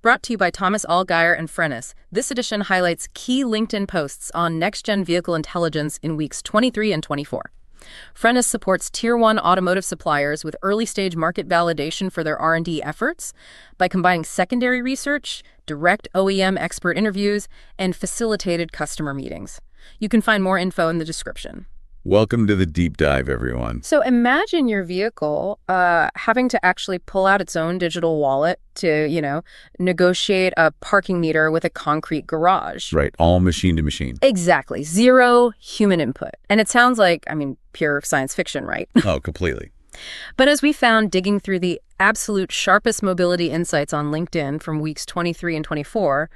Brought to you by Thomas Allgaier and Frennis. This edition highlights key LinkedIn posts on next-gen vehicle intelligence in weeks 23 and 24. Frennis supports Tier 1 automotive suppliers with early-stage market validation for their R&D efforts by combining secondary research, direct OEM expert interviews, and facilitated customer meetings. You can find more info in the description. Welcome to the deep dive, everyone. So imagine your vehicle having to actually pull out its own digital wallet to, negotiate a parking meter with a concrete garage. Right, all machine to machine. Exactly. Zero human input. And it sounds like, pure science fiction, right? Oh, completely. But as we found digging through the absolute sharpest mobility insights on LinkedIn from weeks 23 and 24,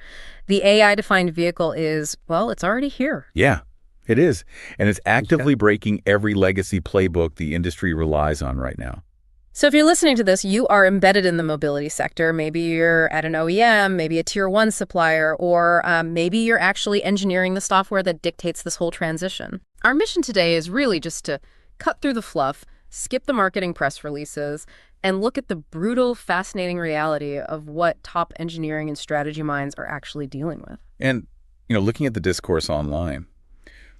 the AI-defined vehicle is, well, it's already here. Yeah. It is, and it's actively breaking every legacy playbook the industry relies on right now. So if you're listening to this, you are embedded in the mobility sector. Maybe you're at an OEM, maybe a Tier 1 supplier, or maybe you're actually engineering the software that dictates this whole transition. Our mission today is really just to cut through the fluff, skip the marketing press releases, and look at the brutal, fascinating reality of what top engineering and strategy minds are actually dealing with. And, looking at the discourse online,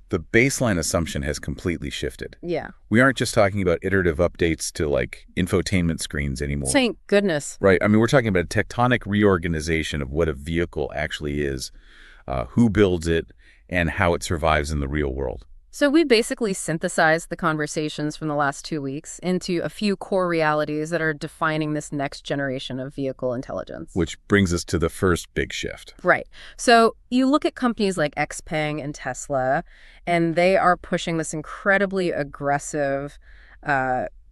the baseline assumption has completely shifted. Yeah. We aren't just talking about iterative updates to, infotainment screens anymore. Thank goodness. Right. We're talking about a tectonic reorganization of what a vehicle actually is, who builds it, and how it survives in the real world. So we basically synthesized the conversations from the last 2 weeks into a few core realities that are defining this next generation of vehicle intelligence. Which brings us to the first big shift. Right. So you look at companies like XPeng and Tesla, and they are pushing this incredibly aggressive,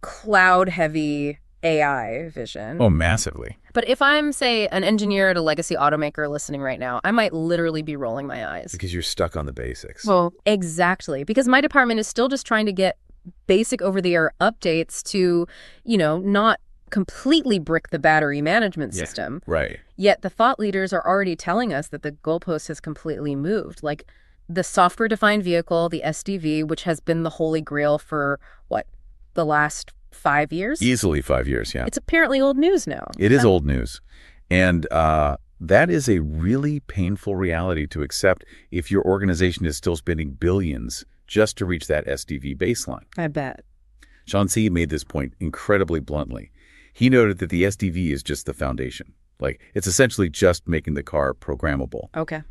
cloud-heavy AI vision. Oh, massively. But if I'm, say, an engineer at a legacy automaker listening right now, I might literally be rolling my eyes. Because you're stuck on the basics. Well, exactly. Because my department is still just trying to get basic over-the-air updates to, not completely brick the battery management system. Yeah, right. Yet the thought leaders are already telling us that the goalpost has completely moved. Like the software-defined vehicle, the SDV, which has been the holy grail for, the last 5 years? Easily 5 years, yeah. It's apparently old news now. It is old news. And that is a really painful reality to accept if your organization is still spending billions just to reach that SDV baseline. I bet. Sean C. made this point incredibly bluntly. He noted that the SDV is just the foundation. It's essentially just making the car programmable. Okay.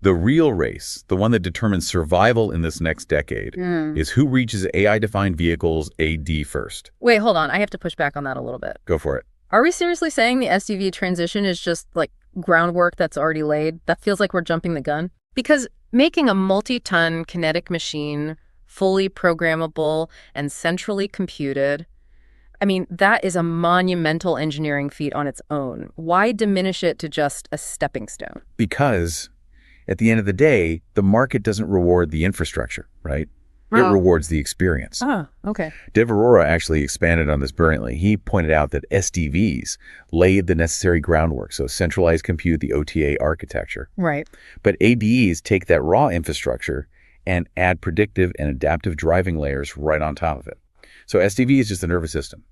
The real race, the one that determines survival in this next decade, is who reaches AI-defined vehicles AD first. Wait, hold on. I have to push back on that a little bit. Go for it. Are we seriously saying the SDV transition is just groundwork that's already laid? That feels like we're jumping the gun. Because making a multi-ton kinetic machine fully programmable and centrally computed, that is a monumental engineering feat on its own. Why diminish it to just a stepping stone? Because at the end of the day, the market doesn't reward the infrastructure, right? It rewards the experience. Ah, okay. Dev Arora actually expanded on this brilliantly. He pointed out that SDVs laid the necessary groundwork, so centralized compute, the OTA architecture. Right. But ADEs take that raw infrastructure and add predictive and adaptive driving layers right on top of it. So SDV is just the nervous system.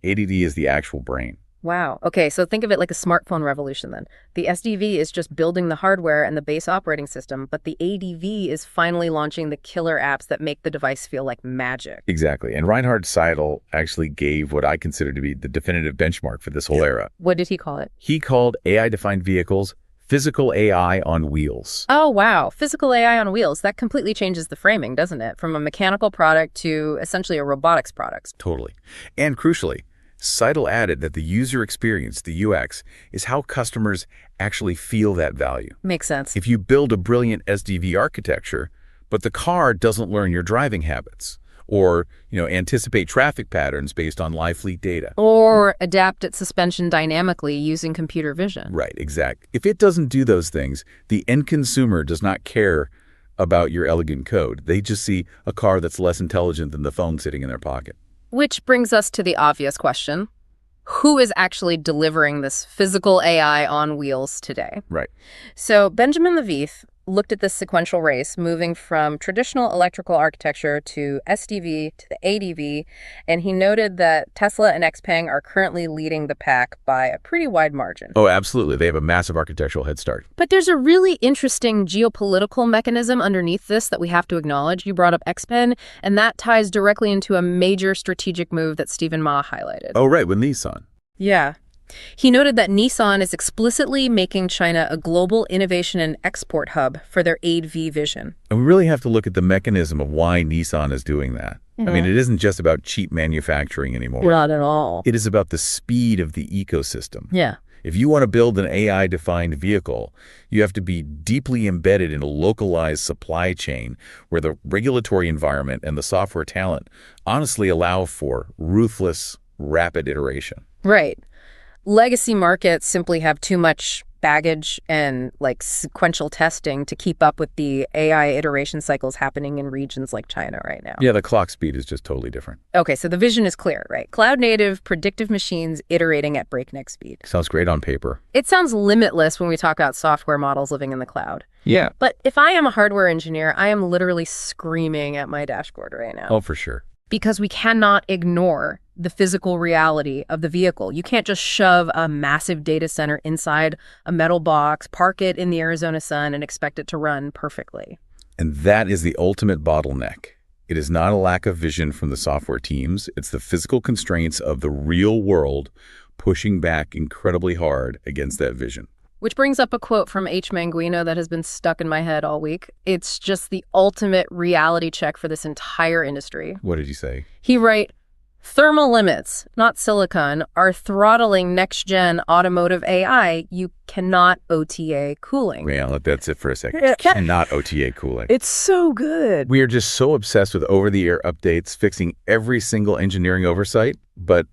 ADD is the actual brain. Wow. Okay, so think of it like a smartphone revolution then. The SDV is just building the hardware and the base operating system, but the ADV is finally launching the killer apps that make the device feel like magic. Exactly. And Reinhard Seidel actually gave what I consider to be the definitive benchmark for this whole era. What did he call it? He called AI-defined vehicles physical AI on wheels. Oh, wow. Physical AI on wheels. That completely changes the framing, doesn't it? From a mechanical product to essentially a robotics product. Totally. And crucially, Seidel added that the user experience, the UX, is how customers actually feel that value. Makes sense. If you build a brilliant SDV architecture, but the car doesn't learn your driving habits, or anticipate traffic patterns based on live fleet data. Or adapt its suspension dynamically using computer vision. Right, exact. If it doesn't do those things, the end consumer does not care about your elegant code. They just see a car that's less intelligent than the phone sitting in their pocket. Which brings us to the obvious question. Who is actually delivering this physical AI on wheels today? Right. So Benjamin Levith, looked at this sequential race, moving from traditional electrical architecture to SDV to the ADV, and he noted that Tesla and XPeng are currently leading the pack by a pretty wide margin. Oh, absolutely. They have a massive architectural head start. But there's a really interesting geopolitical mechanism underneath this that we have to acknowledge. You brought up XPeng, and that ties directly into a major strategic move that Stephen Ma highlighted. Oh, right, with Nissan. Yeah. He noted that Nissan is explicitly making China a global innovation and export hub for their ADV vision. And we really have to look at the mechanism of why Nissan is doing that. I mean, it isn't just about cheap manufacturing anymore. Not at all. It is about the speed of the ecosystem. Yeah. If you want to build an AI-defined vehicle, you have to be deeply embedded in a localized supply chain where the regulatory environment and the software talent honestly allow for ruthless, rapid iteration. Right. Legacy markets simply have too much baggage and sequential testing to keep up with the AI iteration cycles happening in regions like China right now. Yeah, the clock speed is just totally different. Okay, so the vision is clear, right? Cloud-native, predictive machines iterating at breakneck speed. Sounds great on paper. It sounds limitless when we talk about software models living in the cloud. Yeah. But if I am a hardware engineer, I am literally screaming at my dashboard right now. Oh, for sure. Because we cannot ignore the physical reality of the vehicle. You can't just shove a massive data center inside a metal box, park it in the Arizona sun, and expect it to run perfectly. And that is the ultimate bottleneck. It is not a lack of vision from the software teams. It's the physical constraints of the real world pushing back incredibly hard against that vision. Which brings up a quote from H. Manguino that has been stuck in my head all week. It's just the ultimate reality check for this entire industry. What did he say? He wrote, "Thermal limits, not silicon, are throttling next-gen automotive AI. You cannot OTA cooling." Yeah, let that sit for a second. Cannot OTA cooling. It's so good. We are just so obsessed with over-the-air updates, fixing every single engineering oversight, but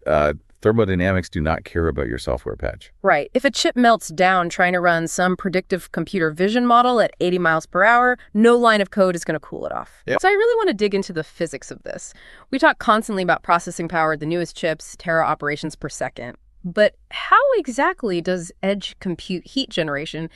thermodynamics do not care about your software patch. Right. If a chip melts down trying to run some predictive computer vision model at 80 miles per hour, no line of code is going to cool it off. Yep. So I really want to dig into the physics of this. We talk constantly about processing power, the newest chips, tera operations per second. But how exactly does edge compute heat generation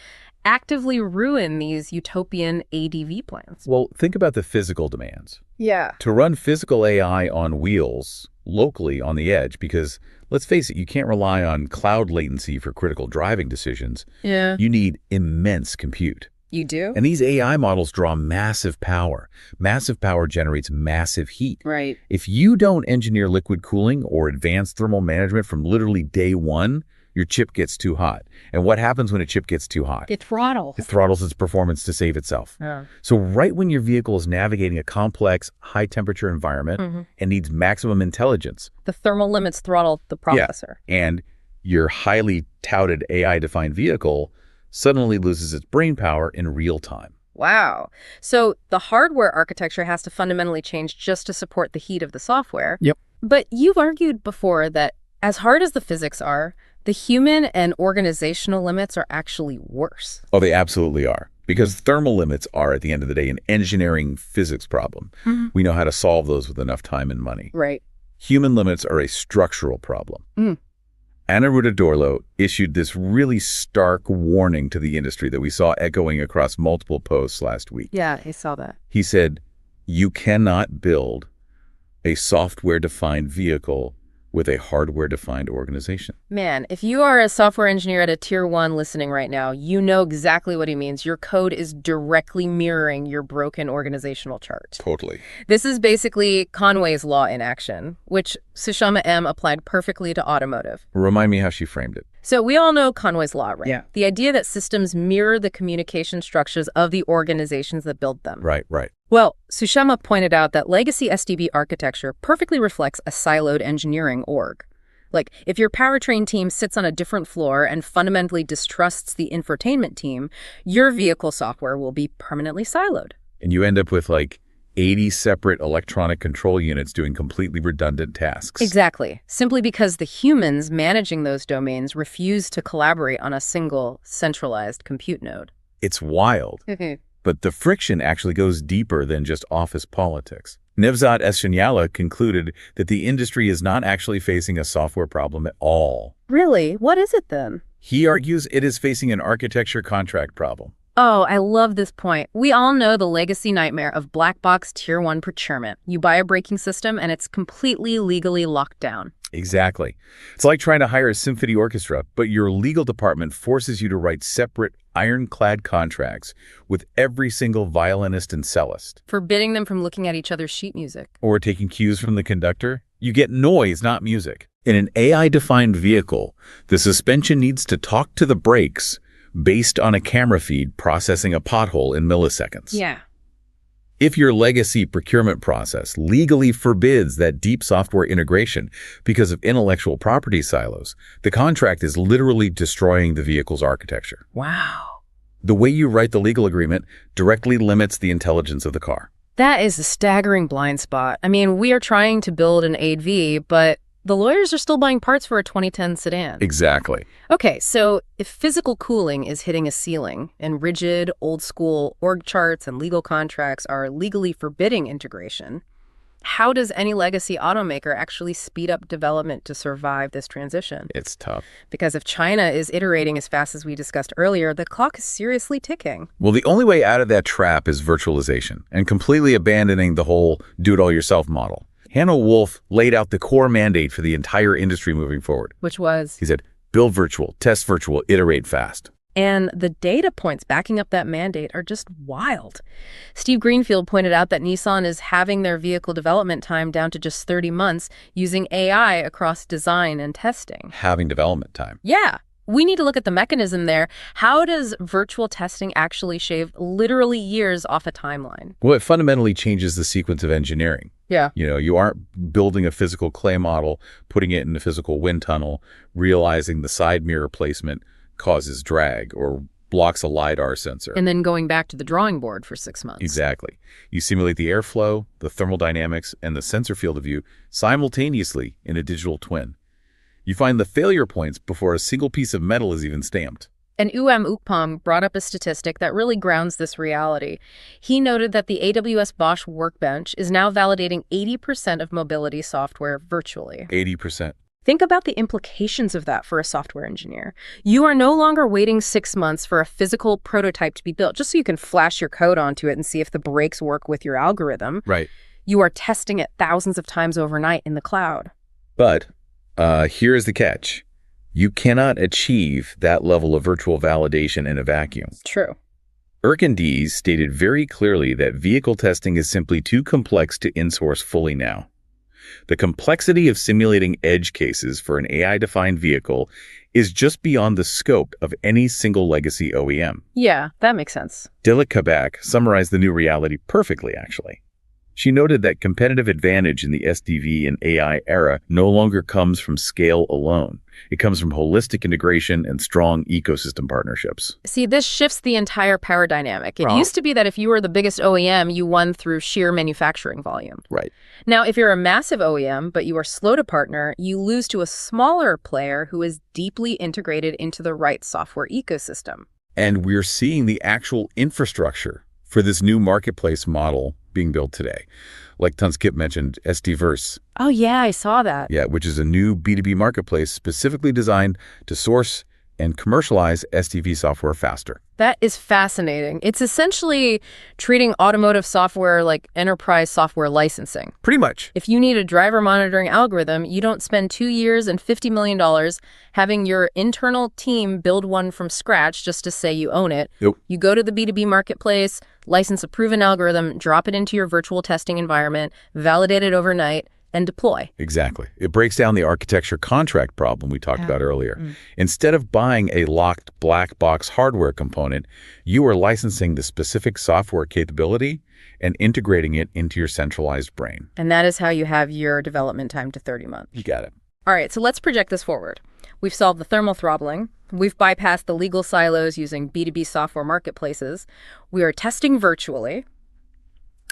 actively ruin these utopian ADV plans? Well, think about the physical demands. Yeah. To run physical AI on wheels locally on the edge, because let's face it, you can't rely on cloud latency for critical driving decisions. Yeah. You need immense compute. You do? And these AI models draw massive power. Massive power generates massive heat. Right. If you don't engineer liquid cooling or advanced thermal management from literally day one, your chip gets too hot. And what happens when a chip gets too hot? It throttles. It throttles its performance to save itself. Yeah. So right when your vehicle is navigating a complex, high-temperature environment and needs maximum intelligence. The thermal limits throttle the processor. Yeah. And your highly touted AI-defined vehicle suddenly loses its brain power in real time. Wow. So the hardware architecture has to fundamentally change just to support the heat of the software. Yep. But you've argued before that as hard as the physics are, the human and organizational limits are actually worse. Oh, they absolutely are. Because thermal limits are, at the end of the day, an engineering physics problem. We know how to solve those with enough time and money. Right. Human limits are a structural problem. Aniruddha Dorlo issued this really stark warning to the industry that we saw echoing across multiple posts last week. Yeah, I saw that. He said, you cannot build a software-defined vehicle with a hardware-defined organization. Man, if you are a software engineer at a tier 1 listening right now, you know exactly what he means. Your code is directly mirroring your broken organizational chart. Totally. This is basically Conway's law in action, which Sushama M. applied perfectly to automotive. Remind me how she framed it. So we all know Conway's law, right? Yeah. The idea that systems mirror the communication structures of the organizations that build them. Right, right. Well, Sushama pointed out that legacy SDV architecture perfectly reflects a siloed engineering org. Like, if your powertrain team sits on a different floor and fundamentally distrusts the infotainment team, your vehicle software will be permanently siloed. And you end up with, 80 separate electronic control units doing completely redundant tasks. Exactly. Simply because the humans managing those domains refuse to collaborate on a single centralized compute node. It's wild. But the friction actually goes deeper than just office politics. Nevzat Eshenyala concluded that the industry is not actually facing a software problem at all. Really? What is it then? He argues it is facing an architecture contract problem. Oh, I love this point. We all know the legacy nightmare of black box tier 1 procurement. You buy a braking system and it's completely legally locked down. Exactly. It's like trying to hire a symphony orchestra, but your legal department forces you to write separate, ironclad contracts with every single violinist and cellist. Forbidding them from looking at each other's sheet music. Or taking cues from the conductor. You get noise, not music. In an AI-defined vehicle, the suspension needs to talk to the brakes based on a camera feed processing a pothole in milliseconds. Yeah. If your legacy procurement process legally forbids that deep software integration because of intellectual property silos, the contract is literally destroying the vehicle's architecture. Wow. The way you write the legal agreement directly limits the intelligence of the car. That is a staggering blind spot. I mean, we are trying to build an AV, but the lawyers are still buying parts for a 2010 sedan. Exactly. Okay, so if physical cooling is hitting a ceiling and rigid, old-school org charts and legal contracts are legally forbidding integration, how does any legacy automaker actually speed up development to survive this transition? It's tough. Because if China is iterating as fast as we discussed earlier, the clock is seriously ticking. Well, the only way out of that trap is virtualization and completely abandoning the whole do-it-all-yourself model. Hanno Wolf laid out the core mandate for the entire industry moving forward. Which was? He said, build virtual, test virtual, iterate fast. And the data points backing up that mandate are just wild. Steve Greenfield pointed out that Nissan is having their vehicle development time down to just 30 months using AI across design and testing. Having development time. Yeah. We need to look at the mechanism there. How does virtual testing actually shave literally years off a timeline? Well, it fundamentally changes the sequence of engineering. Yeah. You know, you aren't building a physical clay model, putting it in a physical wind tunnel, realizing the side mirror placement causes drag or blocks a LiDAR sensor. And then going back to the drawing board for 6 months. Exactly. You simulate the airflow, the thermal dynamics, and the sensor field of view simultaneously in a digital twin. You find the failure points before a single piece of metal is even stamped. And Ukpom brought up a statistic that really grounds this reality. He noted that the AWS Bosch Workbench is now validating 80% of mobility software virtually. 80%. Think about the implications of that for a software engineer. You are no longer waiting 6 months for a physical prototype to be built just so you can flash your code onto it and see if the brakes work with your algorithm. Right. You are testing it thousands of times overnight in the cloud. But here's the catch. You cannot achieve that level of virtual validation in a vacuum. True. Erkendies stated very clearly that vehicle testing is simply too complex to insource fully now. The complexity of simulating edge cases for an AI-defined vehicle is just beyond the scope of any single legacy OEM. Yeah, that makes sense. Dilek Kabak summarized the new reality perfectly, actually. She noted that competitive advantage in the SDV and AI era no longer comes from scale alone. It comes from holistic integration and strong ecosystem partnerships. See, this shifts the entire power dynamic. It used to be that if you were the biggest OEM, you won through sheer manufacturing volume. Right. Now, if you're a massive OEM, but you are slow to partner, you lose to a smaller player who is deeply integrated into the right software ecosystem. And we're seeing the actual infrastructure for this new marketplace model being built today. Like Tunskip mentioned, SDVerse. Oh, yeah, I saw that. Yeah, which is a new B2B marketplace specifically designed to source and commercialize SDV software faster. That is fascinating. It's essentially treating automotive software like enterprise software licensing. Pretty much. If you need a driver monitoring algorithm, you don't spend 2 years and $50 million having your internal team build one from scratch just to say you own it. Nope. You go to the B2B marketplace, license a proven algorithm, drop it into your virtual testing environment, validate it overnight, and deploy. Exactly. It breaks down the architecture contract problem we talked about earlier. Instead of buying a locked black box hardware component, you are licensing the specific software capability and integrating it into your centralized brain. And that is how you have your development time to 30 months. You got it. All right, so let's project this forward. We've solved the thermal throttling. We've bypassed the legal silos using B2B software marketplaces. We are testing virtually.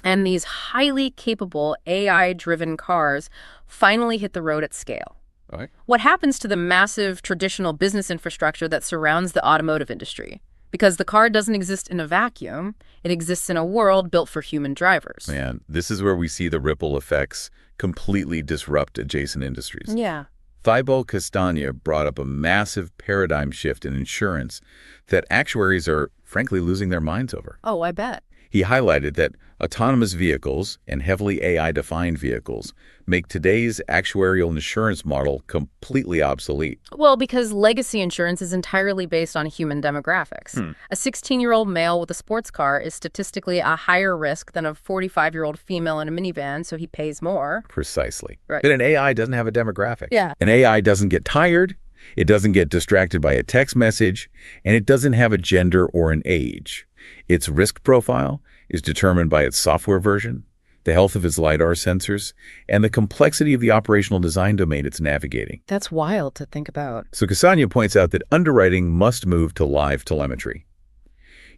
And these highly capable AI-driven cars finally hit the road at scale. All right. What happens to the massive traditional business infrastructure that surrounds the automotive industry? Because the car doesn't exist in a vacuum. It exists in a world built for human drivers. Man, this is where we see the ripple effects completely disrupt adjacent industries. Yeah. Thibault Castagna brought up a massive paradigm shift in insurance that actuaries are, frankly, losing their minds over. Oh, I bet. He highlighted that autonomous vehicles and heavily AI-defined vehicles make today's actuarial insurance model completely obsolete. Well, because legacy insurance is entirely based on human demographics. A 16-year-old male with a sports car is statistically a higher risk than a 45-year-old female in a minivan, so he pays more. Precisely. Right. But an AI doesn't have a demographic. Yeah. An AI doesn't get tired, it doesn't get distracted by a text message, and it doesn't have a gender or an age. Its risk profile is determined by its software version, the health of its LiDAR sensors, and the complexity of the operational design domain it's navigating. That's wild to think about. So Castagna points out that underwriting must move to live telemetry.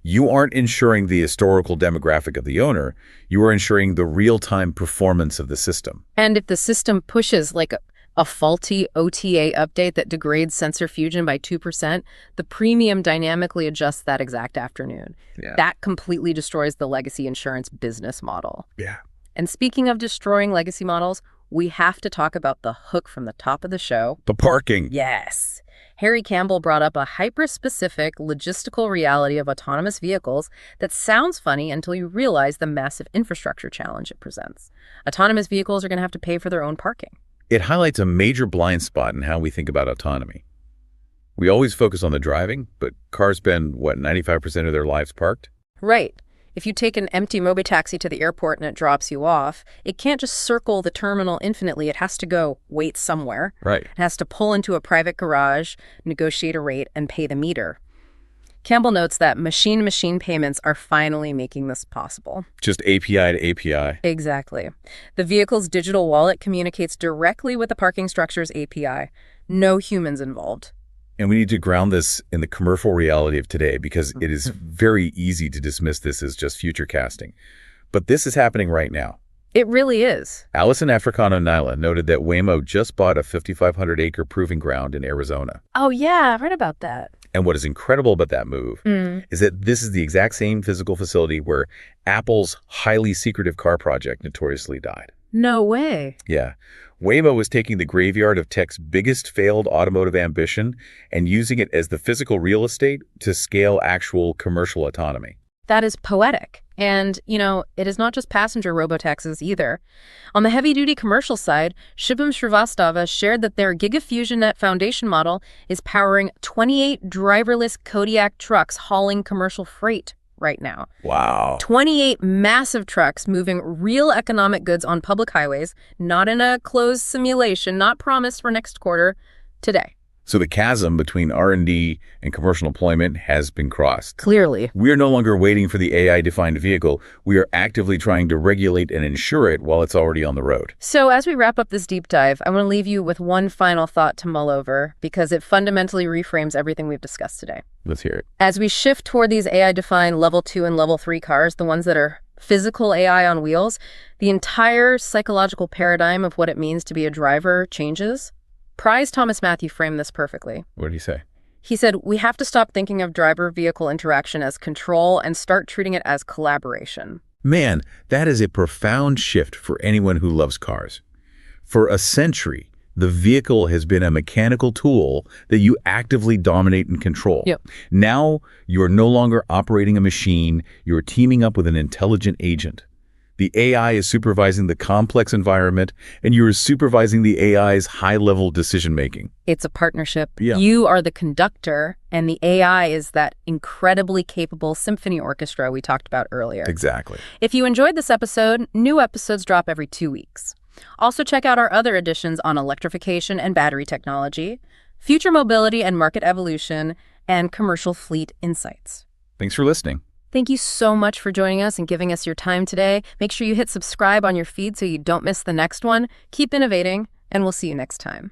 You aren't ensuring the historical demographic of the owner, you are ensuring the real-time performance of the system. And if the system pushes like a faulty OTA update that degrades sensor fusion by 2%, the premium dynamically adjusts that exact afternoon. Yeah. That completely destroys the legacy insurance business model. Yeah. And speaking of destroying legacy models, we have to talk about the hook from the top of the show. The parking. Yes. Harry Campbell brought up a hyper-specific logistical reality of autonomous vehicles that sounds funny until you realize the massive infrastructure challenge it presents. Autonomous vehicles are going to have to pay for their own parking. It highlights a major blind spot in how we think about autonomy. We always focus on the driving, but cars spend, 95% of their lives parked? Right. If you take an empty Mobi taxi to the airport and it drops you off, it can't just circle the terminal infinitely. It has to go wait somewhere. Right. It has to pull into a private garage, negotiate a rate, and pay the meter. Campbell notes that machine-to-machine payments are finally making this possible. Just API to API. Exactly. The vehicle's digital wallet communicates directly with the parking structure's API. No humans involved. And we need to ground this in the commercial reality of today because it is very easy to dismiss this as just future casting. But this is happening right now. It really is. Alison Africano-Nyla noted that Waymo just bought a 5,500-acre proving ground in Arizona. Oh, yeah, I read about that. And what is incredible about that move is that this is the exact same physical facility where Apple's highly secretive car project notoriously died. No way. Yeah. Waymo was taking the graveyard of tech's biggest failed automotive ambition and using it as the physical real estate to scale actual commercial autonomy. That is poetic. And, it is not just passenger robotaxis either. On the heavy-duty commercial side, Shubham Srivastava shared that their GigaFusionNet Foundation model is powering 28 driverless Kodiak trucks hauling commercial freight right now. Wow. 28 massive trucks moving real economic goods on public highways, not in a closed simulation, not promised for next quarter, today. So the chasm between R&D and commercial employment has been crossed. Clearly. We are no longer waiting for the AI-defined vehicle. We are actively trying to regulate and insure it while it's already on the road. So as we wrap up this deep dive, I want to leave you with one final thought to mull over because it fundamentally reframes everything we've discussed today. Let's hear it. As we shift toward these AI-defined level 2 and level 3 cars, the ones that are physical AI on wheels, the entire psychological paradigm of what it means to be a driver changes. Prize Thomas Matthew framed this perfectly. What did he say? He said, we have to stop thinking of driver-vehicle interaction as control and start treating it as collaboration. Man, that is a profound shift for anyone who loves cars. For a century, the vehicle has been a mechanical tool that you actively dominate and control. Yep. Now, you are no longer operating a machine, you are teaming up with an intelligent agent. The AI is supervising the complex environment, and you are supervising the AI's high-level decision-making. It's a partnership. Yeah. You are the conductor, and the AI is that incredibly capable symphony orchestra we talked about earlier. Exactly. If you enjoyed this episode, new episodes drop every 2 weeks. Also check out our other editions on electrification and battery technology, future mobility and market evolution, and commercial fleet insights. Thanks for listening. Thank you so much for joining us and giving us your time today. Make sure you hit subscribe on your feed so you don't miss the next one. Keep innovating, and we'll see you next time.